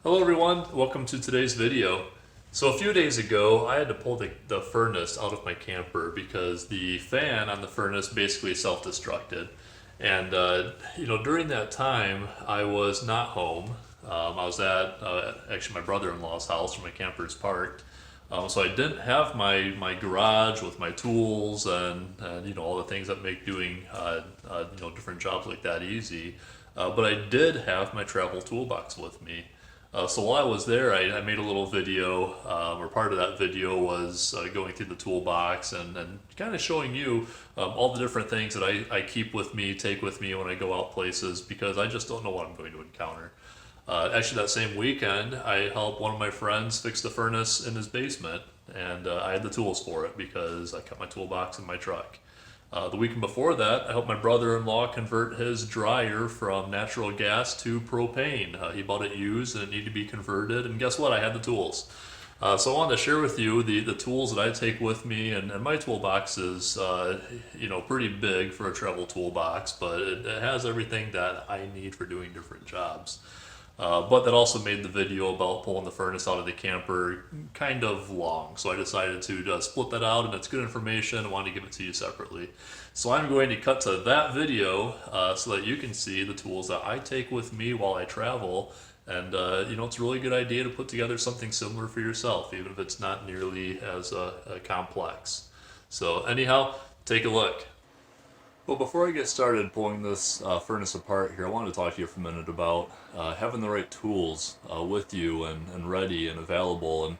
Hello everyone, welcome to today's video. So a few days ago I had to pull the furnace out of my camper because the fan on the furnace basically self-destructed. And during that time I was not home. I was at actually my brother-in-law's house where my camper is parked. So I didn't have my garage with my tools and all the things that make doing different jobs like that easy. But I did have my travel toolbox with me. So while I was there, I made a little video, or part of that video was going through the toolbox and kind of showing you all the different things that I keep with me, take with me when I go out places, because I just don't know what I'm going to encounter. Actually, that same weekend, I helped one of my friends fix the furnace in his basement, and I had the tools for it because I kept my toolbox in my truck. The weekend before that, I helped my brother-in-law convert his dryer from natural gas to propane. He bought it used and it needed to be converted, and guess what? I had the tools. So I wanted to share with you the tools that I take with me, and my toolbox is pretty big for a travel toolbox, but it has everything that I need for doing different jobs. But that also made the video about pulling the furnace out of the camper kind of long. So I decided to split that out, and it's good information. I wanted to give it to you separately. So I'm going to cut to that video so that you can see the tools that I take with me while I travel. And it's a really good idea to put together something similar for yourself, even if it's not nearly as complex. So anyhow, take a look. Well, before I get started pulling this furnace apart here, I wanted to talk to you for a minute about having the right tools with you and ready and available.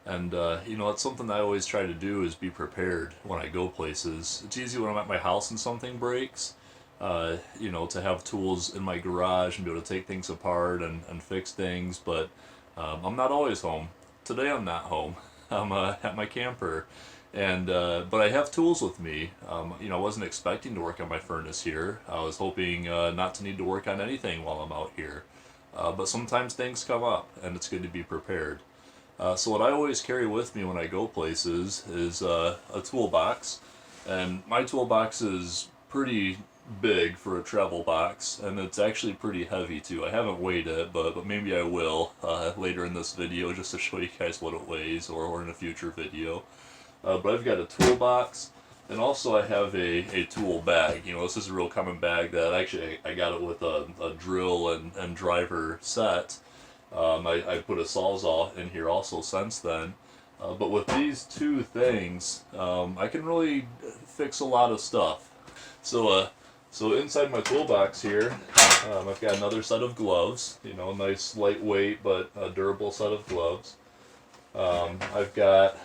And it's something that I always try to do is be prepared when I go places. It's easy when I'm at my house and something breaks, to have tools in my garage and be able to take things apart and fix things, but I'm not always home. Today I'm not home. I'm at my camper. And but I have tools with me. I wasn't expecting to work on my furnace here. I was hoping not to need to work on anything while I'm out here. But sometimes things come up, and it's good to be prepared. So what I always carry with me when I go places is a toolbox. And my toolbox is pretty big for a travel box, and it's actually pretty heavy too. I haven't weighed it, but maybe I will later in this video just to show you guys what it weighs, or in a future video. But I've got a toolbox, and also I have a tool bag. This is a real common bag that actually I got it with a drill and driver set. I put a Sawzall in here also since then. But with these two things, I can really fix a lot of stuff. So inside my toolbox here, I've got another set of gloves. A nice lightweight but durable set of gloves. I've got,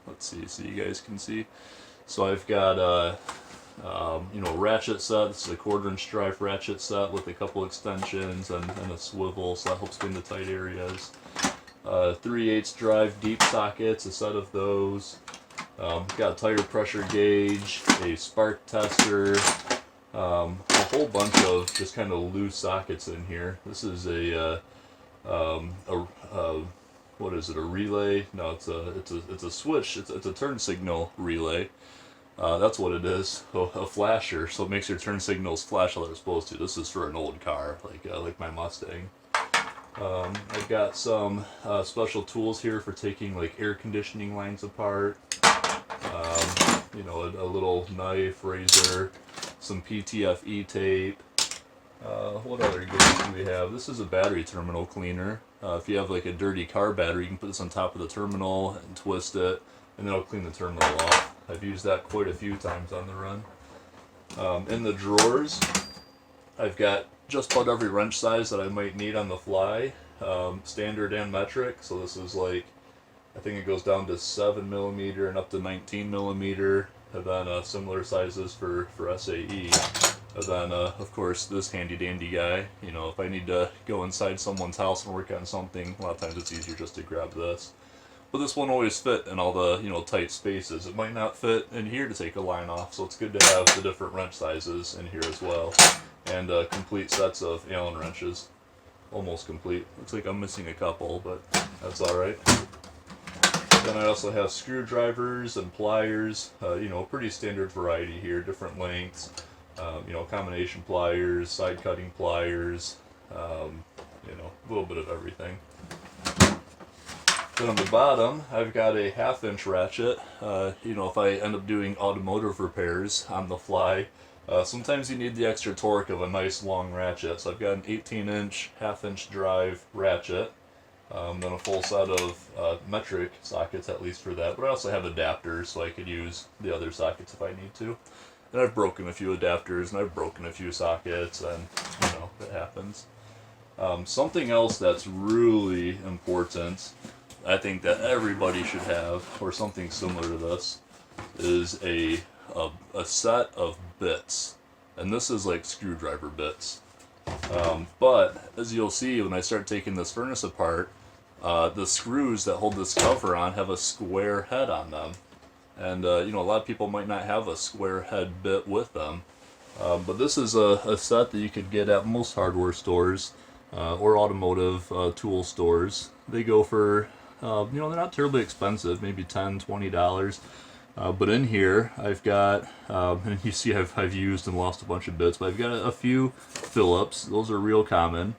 let's see so you guys can see. So I've got a ratchet set. This is a 1/4" drive ratchet set with a couple extensions and a swivel, so that helps clean the tight areas. 3/8 drive deep sockets, a set of those. Got a tire pressure gauge, a spark tester, a whole bunch of just kind of loose sockets in here. This is a what is it? A relay? No, it's a switch. It's a turn signal relay. That's what it is. A flasher, so it makes your turn signals flash how they're supposed to. This is for an old car, like my Mustang. I've got some special tools here for taking like air conditioning lines apart. A little knife, razor, some PTFE tape. What other goodies do we have? This is a battery terminal cleaner. If you have like a dirty car battery, you can put this on top of the terminal and twist it, and then it'll clean the terminal off. I've used that quite a few times on the run. In the drawers, I've got just about every wrench size that I might need on the fly, standard and metric. So this is like, I think it goes down to 7mm and up to 19mm, and then similar sizes for SAE. And then, of course, this handy dandy guy. If I need to go inside someone's house and work on something, a lot of times it's easier just to grab this. But this won't always fit in all the, tight spaces. It might not fit in here to take a line off, so it's good to have the different wrench sizes in here as well. And complete sets of Allen wrenches. Almost complete. Looks like I'm missing a couple, but that's alright. Then I also have screwdrivers and pliers, pretty standard variety here, different lengths. Combination pliers, side cutting pliers, a little bit of everything. Then on the bottom, I've got a 1/2 inch ratchet. You know, if I end up doing automotive repairs on the fly, sometimes you need the extra torque of a nice long ratchet. So I've got an 18-inch 1/2 inch drive ratchet. Then a full set of metric sockets at least for that. But I also have adapters so I could use the other sockets if I need to. And I've broken a few adapters and I've broken a few sockets, and you know, it happens. Something else that's really important, I think that everybody should have, or something similar to this, is a set of bits. And this is like screwdriver bits. But as you'll see when I start taking this furnace apart, the screws that hold this cover on have a square head on them. And you know, a lot of people might not have a square head bit with them. But this is a set that you could get at most hardware stores or automotive tool stores. They go for, you know, they're not terribly expensive, maybe $10, $20. But in here, I've got, and you see I've used and lost a bunch of bits, but I've got a few Phillips. Those are real common.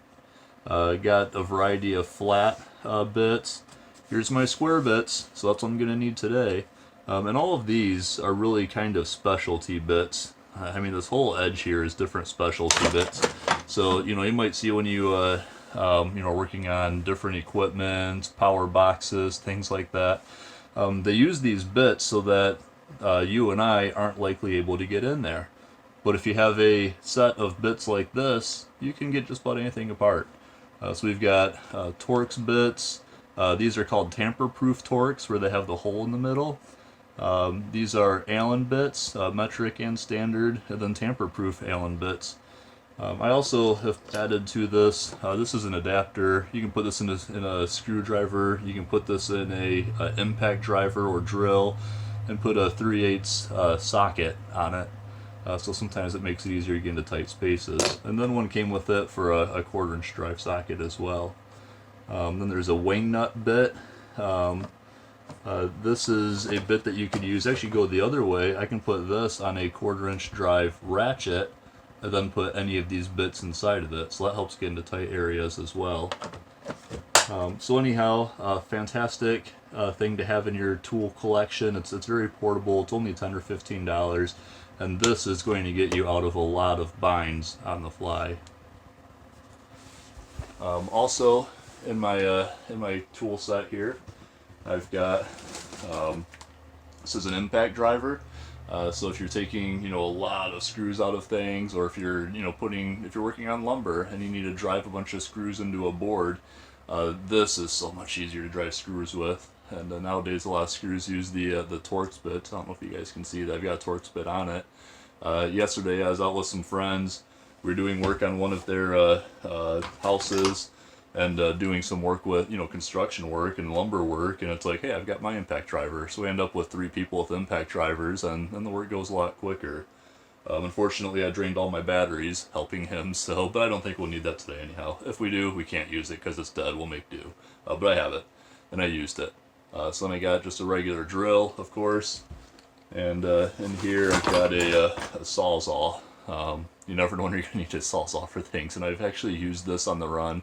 Got a variety of flat bits. Here's my square bits, so that's what I'm going to need today. And all of these are really kind of specialty bits. I mean, this whole edge here is different specialty bits. So, you know, you might see when you, you know, working on different equipment, power boxes, things like that. They use these bits so that you and I aren't likely able to get in there. But if you have a set of bits like this, you can get just about anything apart. So we've got Torx bits. These are called tamper-proof Torx, where they have the hole in the middle. These are Allen bits, metric and standard, and then tamper-proof Allen bits. I also have added to this, this is an adapter. You can put this in a screwdriver, you can put this in a impact driver or drill, and put a 3/8 socket on it. So sometimes it makes it easier to get into tight spaces. And then one came with it for a 1/4 inch drive socket as well. Then there's a wing nut bit. This is a bit that you could use, actually go the other way. I can put this on a 1/4 inch drive ratchet and then put any of these bits inside of it. So that helps get into tight areas as well. So anyhow, fantastic thing to have in your tool collection. It's very portable. It's only $10 or $15. And this is going to get you out of a lot of binds on the fly. Also, in my tool set here, I've got this is an impact driver. So if you're taking, you know, a lot of screws out of things, or if you're, you know, if you're working on lumber and you need to drive a bunch of screws into a board, this is so much easier to drive screws with. And nowadays a lot of screws use the Torx bit. I don't know if you guys can see that I've got a Torx bit on it. Yesterday I was out with some friends. We were doing work on one of their houses, and doing some work with, you know, construction work and lumber work, and it's like, hey, I've got my impact driver. So we end up with 3 people with impact drivers, and then the work goes a lot quicker. Unfortunately, I drained all my batteries helping him, but I don't think we'll need that today anyhow. If we do, we can't use it because it's dead. We'll make do. But I have it, and I used it. So then I got just a regular drill, of course, and in here I've got a Sawzall. You never know when you're going to need a Sawzall for things, and I've actually used this on the run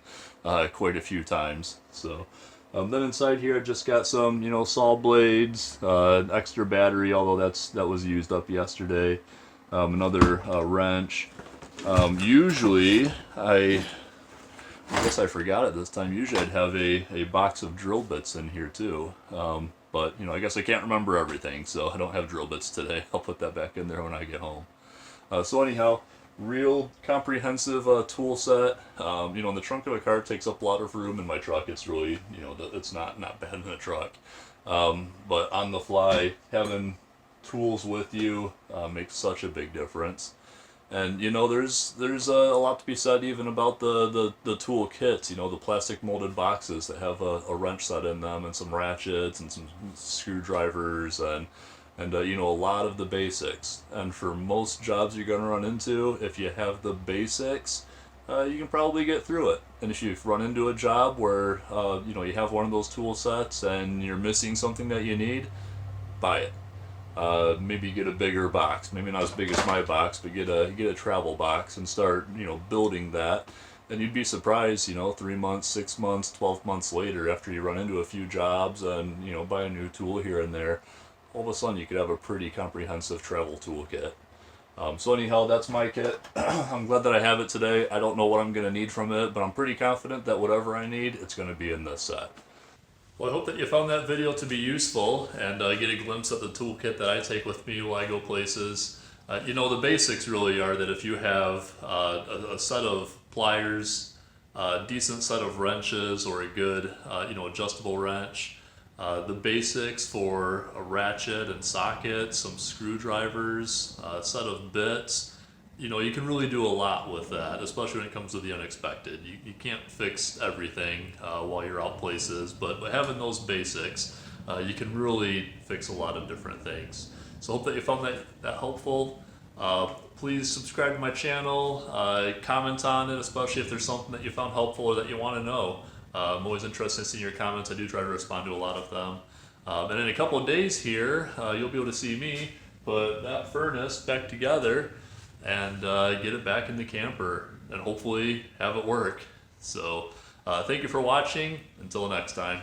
quite a few times. So then inside here I just got some, you know, saw blades, extra battery, although that was used up yesterday, another wrench. Usually I guess I forgot it this time. Usually I'd have a box of drill bits in here too. But, you know, I guess I can't remember everything, so I don't have drill bits today. I'll put that back in there when I get home. So anyhow, real comprehensive tool set. You know, in the trunk of a car, it takes up a lot of room. In my truck, it's really, you know, it's not bad in a truck. But on the fly, having tools with you makes such a big difference. And you know, there's a lot to be said even about the tool kits. You know, the plastic molded boxes that have a wrench set in them, and some ratchets and some screwdrivers, and you know, a lot of the basics. And for most jobs you're going to run into, if you have the basics, you can probably get through it. And if you run into a job where you know, you have one of those tool sets and you're missing something that you need, buy it. Maybe get a bigger box, maybe not as big as my box, but get a travel box and start, you know, building that. And you'd be surprised, 3 months, 6 months, 12 months later, after you run into a few jobs and, buy a new tool here and there, all of a sudden you could have a pretty comprehensive travel toolkit. So anyhow, that's my kit. I'm glad that I have it today. I don't know what I'm going to need from it, but I'm pretty confident that whatever I need, it's going to be in this set. Well, I hope that you found that video to be useful and get a glimpse of the toolkit that I take with me while I go places. The basics really are that if you have a set of pliers, a decent set of wrenches, or a good, adjustable wrench, the basics for a ratchet and socket, some screwdrivers, a set of bits, you can really do a lot with that, especially when it comes to the unexpected. You can't fix everything while you're out places, but by having those basics, you can really fix a lot of different things. So hope that you found that helpful. Please subscribe to my channel, comment on it, especially if there's something that you found helpful or that you want to know. I'm always interested in seeing your comments. I do try to respond to a lot of them. And in a couple of days here, you'll be able to see me put that furnace back together and get it back in the camper and hopefully have it work. So thank you for watching. Until next time.